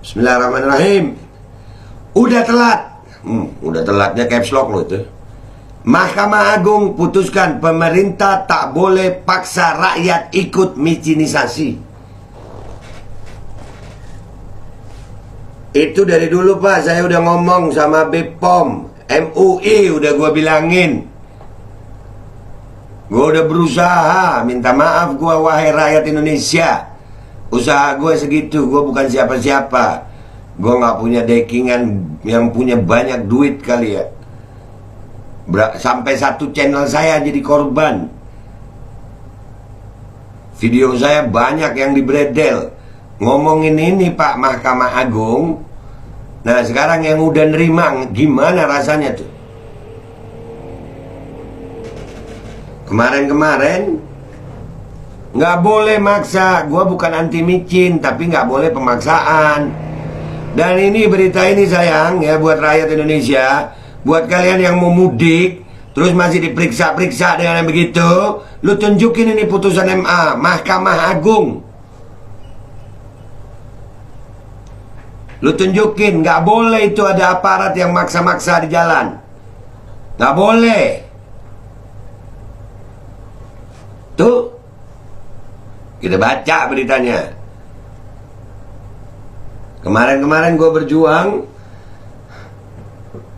Bismillahirrahmanirrahim. Udah telat. Udah telatnya caps lock lo itu. Mahkamah Agung putuskan pemerintah tak boleh paksa rakyat ikut micinisasi. Itu dari dulu Pak, saya udah ngomong sama BPOM, MUI udah gua bilangin. Gua udah berusaha, minta maaf gua wahai rakyat Indonesia. Usaha gue segitu, gue bukan siapa-siapa. Gue gak punya dekingan yang punya banyak duit kali ya. Sampai satu channel saya jadi korban. Video saya banyak yang dibredel ngomongin ini Pak Mahkamah Agung. Nah sekarang yang udah nerima gimana rasanya tuh? Kemarin-kemarin nggak boleh maksa, gue bukan anti micin, tapi nggak boleh pemaksaan. Dan ini berita ini sayang ya buat rakyat Indonesia, buat kalian yang mau mudik, terus masih diperiksa-periksa dengan yang begitu, lu tunjukin ini putusan MA, Mahkamah Agung. Lu tunjukin, nggak boleh itu ada aparat yang maksa-maksa di jalan, nggak boleh. Tuh. Kita baca beritanya. Kemarin-kemarin gue berjuang,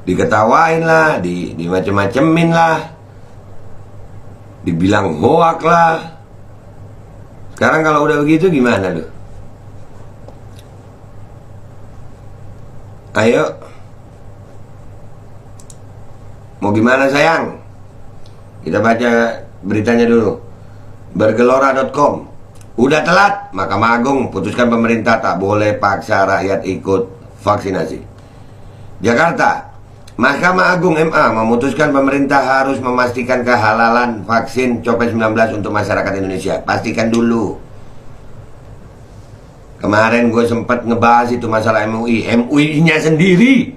diketawain lah, di macem-macemin lah, dibilang hoak lah. Sekarang kalau udah begitu gimana tuh? Ayo, mau gimana sayang? Kita baca beritanya dulu. Bergelora.com. Udah telat, Mahkamah Agung putuskan pemerintah tak boleh paksa rakyat ikut vaksinasi. Jakarta, Mahkamah Agung MA memutuskan pemerintah harus memastikan kehalalan vaksin COVID-19 untuk masyarakat Indonesia. Pastikan dulu. Kemarin gue sempat ngebahas itu masalah MUI. MUI-nya sendiri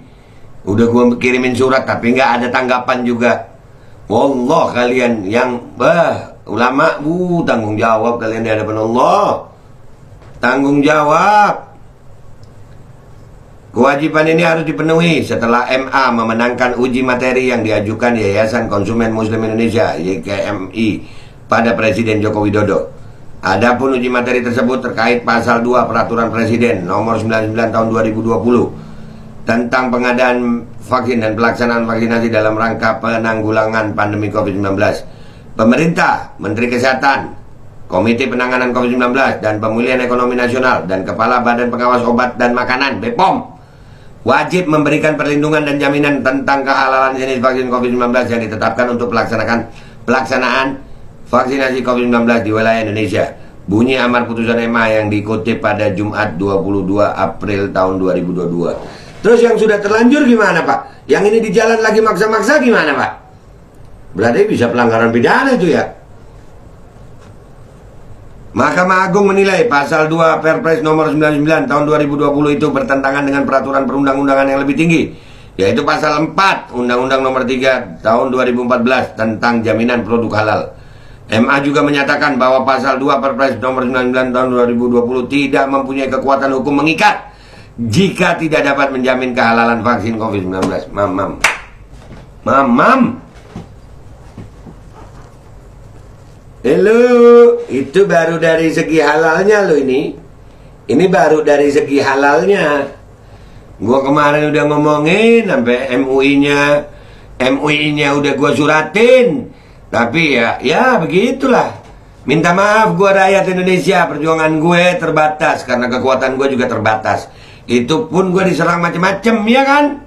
udah gue kirimin surat tapi nggak ada tanggapan juga. Wallah kalian yang ulama, tanggung jawab kalian di hadapan Allah. Tanggung jawab. Kewajiban ini harus dipenuhi setelah MA memenangkan uji materi yang diajukan Yayasan Konsumen Muslim Indonesia YKMI pada Presiden Joko Widodo. Adapun uji materi tersebut terkait pasal 2 Peraturan Presiden nomor 99 tahun 2020 tentang pengadaan vaksin dan pelaksanaan vaksinasi dalam rangka penanggulangan pandemi COVID-19. Pemerintah, Menteri Kesehatan, Komite Penanganan COVID-19 dan Pemulihan Ekonomi Nasional dan Kepala Badan Pengawas Obat dan Makanan (BPOM) wajib memberikan perlindungan dan jaminan tentang kehalalan jenis vaksin COVID-19 yang ditetapkan untuk pelaksanaan vaksinasi COVID-19 di wilayah Indonesia. Bunyi amar putusan MA yang dikutip pada Jumat 22 April tahun 2022. Terus yang sudah terlanjur gimana Pak? Yang ini di jalan lagi maksa-maksa gimana Pak? Berarti bisa pelanggaran pidana itu ya. Mahkamah Agung menilai pasal 2 Perpres nomor 99 tahun 2020 itu bertentangan dengan peraturan perundang-undangan yang lebih tinggi, yaitu pasal 4 Undang-Undang nomor 3 tahun 2014 tentang jaminan produk halal. MA juga menyatakan bahwa pasal 2 Perpres nomor 99 tahun 2020 tidak mempunyai kekuatan hukum mengikat jika tidak dapat menjamin kehalalan vaksin COVID-19. Mamam. Halo, itu baru dari segi halalnya lo ini. Ini baru dari segi halalnya. Gua kemarin udah ngomongin sampai MUI-nya udah gua suratin. Tapi ya begitulah. Minta maaf gua rakyat Indonesia, perjuangan gue terbatas karena kekuatan gue juga terbatas. Itu pun gue diserang macam-macam, ya kan?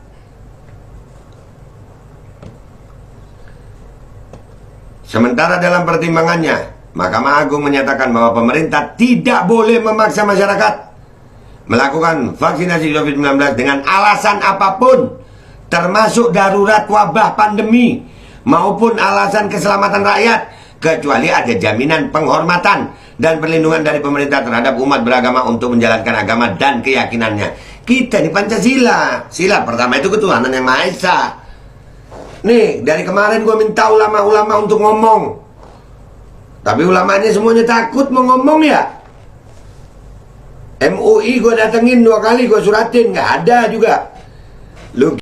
Sementara dalam pertimbangannya, Mahkamah Agung menyatakan bahwa pemerintah tidak boleh memaksa masyarakat melakukan vaksinasi COVID-19 dengan alasan apapun, termasuk darurat wabah pandemi maupun alasan keselamatan rakyat, kecuali ada jaminan penghormatan dan perlindungan dari pemerintah terhadap umat beragama untuk menjalankan agama dan keyakinannya. Kita di Pancasila, sila pertama itu ketuhanan yang Maha Esa. Nih, dari kemarin gue minta ulama-ulama untuk ngomong, tapi ulamanya semuanya takut mau ngomong ya. MUI gue datengin 2 kali, gue suratin, nggak ada juga. Lu